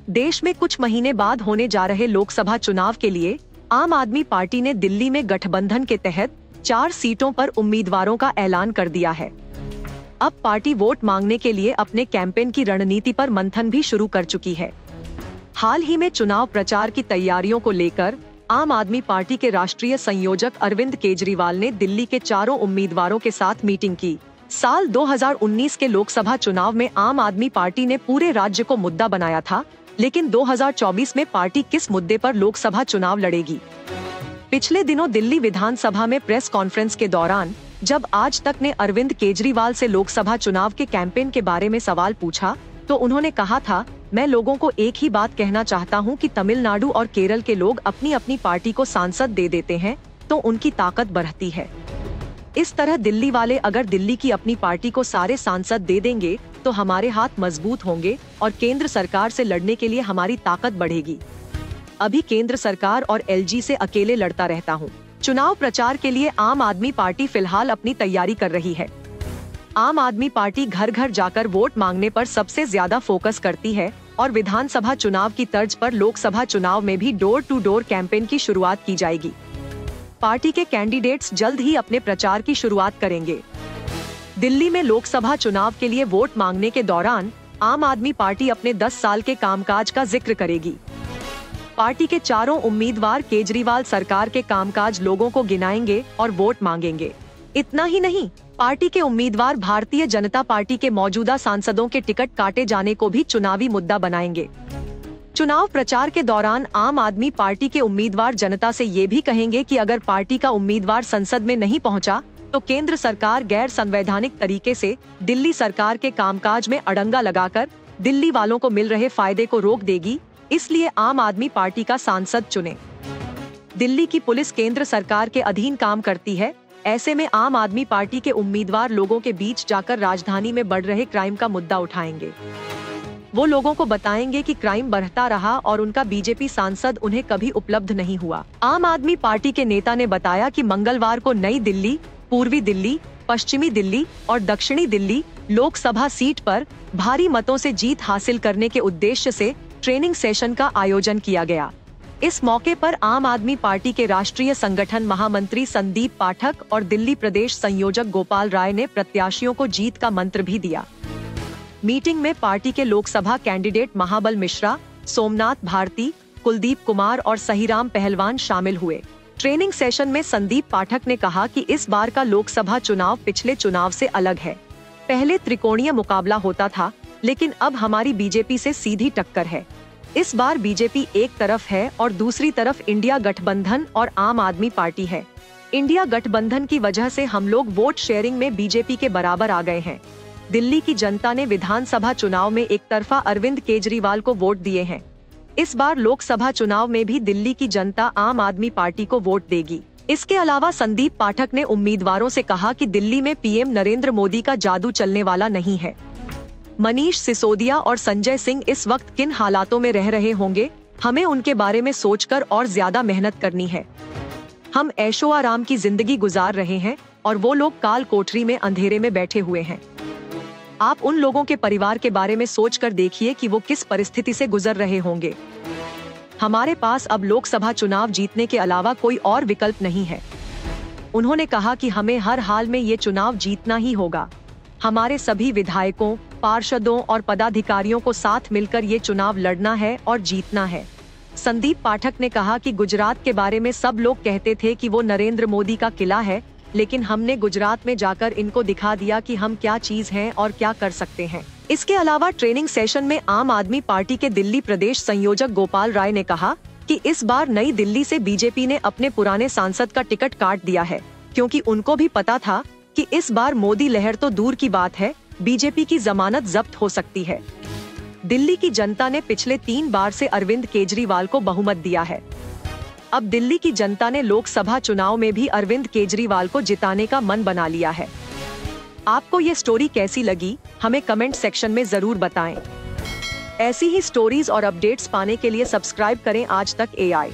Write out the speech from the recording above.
देश में कुछ महीने बाद होने जा रहे लोकसभा चुनाव के लिए आम आदमी पार्टी ने दिल्ली में गठबंधन के तहत 4 सीटों पर उम्मीदवारों का ऐलान कर दिया है। अब पार्टी वोट मांगने के लिए अपने कैंपेन की रणनीति पर मंथन भी शुरू कर चुकी है। हाल ही में चुनाव प्रचार की तैयारियों को लेकर आम आदमी पार्टी के राष्ट्रीय संयोजक अरविंद केजरीवाल ने दिल्ली के 4 उम्मीदवारों के साथ मीटिंग की। साल 2019 के लोकसभा चुनाव में आम आदमी पार्टी ने पूरे राज्य को मुद्दा बनाया था, लेकिन 2024 में पार्टी किस मुद्दे पर लोकसभा चुनाव लड़ेगी? पिछले दिनों दिल्ली विधानसभा में प्रेस कॉन्फ्रेंस के दौरान जब आज तक ने अरविंद केजरीवाल से लोकसभा चुनाव के कैंपेन के बारे में सवाल पूछा, तो उन्होंने कहा था, मैं लोगों को एक ही बात कहना चाहता हूं कि तमिलनाडु और केरल के लोग अपनी अपनी पार्टी को सांसद दे देते हैं तो उनकी ताकत बढ़ती है। इस तरह दिल्ली वाले अगर दिल्ली की अपनी पार्टी को सारे सांसद दे देंगे तो हमारे हाथ मजबूत होंगे और केंद्र सरकार से लड़ने के लिए हमारी ताकत बढ़ेगी। अभी केंद्र सरकार और एलजी से अकेले लड़ता रहता हूँ। चुनाव प्रचार के लिए आम आदमी पार्टी फिलहाल अपनी तैयारी कर रही है। आम आदमी पार्टी घर घर जाकर वोट मांगने पर सबसे ज्यादा फोकस करती है और विधानसभा चुनाव की तर्ज पर लोकसभा चुनाव में भी डोर टू डोर कैंपेन की शुरुआत की जाएगी। पार्टी के कैंडिडेट्स जल्द ही अपने प्रचार की शुरुआत करेंगे। दिल्ली में लोकसभा चुनाव के लिए वोट मांगने के दौरान आम आदमी पार्टी अपने 10 साल के कामकाज का जिक्र करेगी। पार्टी के 4 उम्मीदवार केजरीवाल सरकार के कामकाज लोगों को गिनाएंगे और वोट मांगेंगे। इतना ही नहीं, पार्टी के उम्मीदवार भारतीय जनता पार्टी के मौजूदा सांसदों के टिकट काटे जाने को भी चुनावी मुद्दा बनाएंगे। चुनाव प्रचार के दौरान आम आदमी पार्टी के उम्मीदवार जनता से ये भी कहेंगे कि अगर पार्टी का उम्मीदवार संसद में नहीं पहुंचा, तो केंद्र सरकार गैर संवैधानिक तरीके से दिल्ली सरकार के कामकाज में अड़ंगा लगाकर दिल्ली वालों को मिल रहे फायदे को रोक देगी, इसलिए आम आदमी पार्टी का सांसद चुने। दिल्ली की पुलिस केंद्र सरकार के अधीन काम करती है, ऐसे में आम आदमी पार्टी के उम्मीदवार लोगों के बीच जाकर राजधानी में बढ़ रहे क्राइम का मुद्दा उठाएंगे। वो लोगों को बताएंगे कि क्राइम बढ़ता रहा और उनका बीजेपी सांसद उन्हें कभी उपलब्ध नहीं हुआ। आम आदमी पार्टी के नेता ने बताया कि मंगलवार को नई दिल्ली, पूर्वी दिल्ली, पश्चिमी दिल्ली और दक्षिणी दिल्ली लोकसभा सीट पर भारी मतों से जीत हासिल करने के उद्देश्य से ट्रेनिंग सेशन का आयोजन किया गया। इस मौके पर आम आदमी पार्टी के राष्ट्रीय संगठन महामंत्री संदीप पाठक और दिल्ली प्रदेश संयोजक गोपाल राय ने प्रत्याशियों को जीत का मंत्र भी दिया। मीटिंग में पार्टी के लोकसभा कैंडिडेट महाबल मिश्रा, सोमनाथ भारती, कुलदीप कुमार और सहीराम पहलवान शामिल हुए। ट्रेनिंग सेशन में संदीप पाठक ने कहा कि इस बार का लोकसभा चुनाव पिछले चुनाव से अलग है। पहले त्रिकोणीय मुकाबला होता था, लेकिन अब हमारी बीजेपी से सीधी टक्कर है। इस बार बीजेपी एक तरफ है और दूसरी तरफ इंडिया गठबंधन और आम आदमी पार्टी है। इंडिया गठबंधन की वजह से हम लोग वोट शेयरिंग में बीजेपी के बराबर आ गए हैं। दिल्ली की जनता ने विधानसभा चुनाव में एक तरफा अरविंद केजरीवाल को वोट दिए हैं। इस बार लोकसभा चुनाव में भी दिल्ली की जनता आम आदमी पार्टी को वोट देगी। इसके अलावा संदीप पाठक ने उम्मीदवारों से कहा कि दिल्ली में पीएम नरेंद्र मोदी का जादू चलने वाला नहीं है। मनीष सिसोदिया और संजय सिंह इस वक्त किन हालातों में रह रहे होंगे, हमें उनके बारे में सोचकर और ज्यादा मेहनत करनी है। हम ऐशो आराम की जिंदगी गुजार रहे हैं और वो लोग काल कोठरी में अंधेरे में बैठे हुए हैं। आप उन लोगों के परिवार के बारे में सोचकर देखिए कि वो किस परिस्थिति से गुजर रहे होंगे। हमारे पास अब लोकसभा चुनाव जीतने के अलावा कोई और विकल्प नहीं है। उन्होंने कहा कि हमें हर हाल में ये चुनाव जीतना ही होगा। हमारे सभी विधायकों, पार्षदों और पदाधिकारियों को साथ मिलकर ये चुनाव लड़ना है और जीतना है। संदीप पाठक ने कहा कि गुजरात के बारे में सब लोग कहते थे कि वो नरेंद्र मोदी का किला है, लेकिन हमने गुजरात में जाकर इनको दिखा दिया कि हम क्या चीज हैं और क्या कर सकते हैं। इसके अलावा ट्रेनिंग सेशन में आम आदमी पार्टी के दिल्ली प्रदेश संयोजक गोपाल राय ने कहा कि इस बार नई दिल्ली से बीजेपी ने अपने पुराने सांसद का टिकट काट दिया है, क्योंकि उनको भी पता था कि इस बार मोदी लहर तो दूर की बात है, बीजेपी की जमानत जब्त हो सकती है। दिल्ली की जनता ने पिछले 3 बार से अरविंद केजरीवाल को बहुमत दिया है। अब दिल्ली की जनता ने लोकसभा चुनाव में भी अरविंद केजरीवाल को जिताने का मन बना लिया है। आपको ये स्टोरी कैसी लगी, हमें कमेंट सेक्शन में जरूर बताएं। ऐसी ही स्टोरीज और अपडेट्स पाने के लिए सब्सक्राइब करें आज तक AI।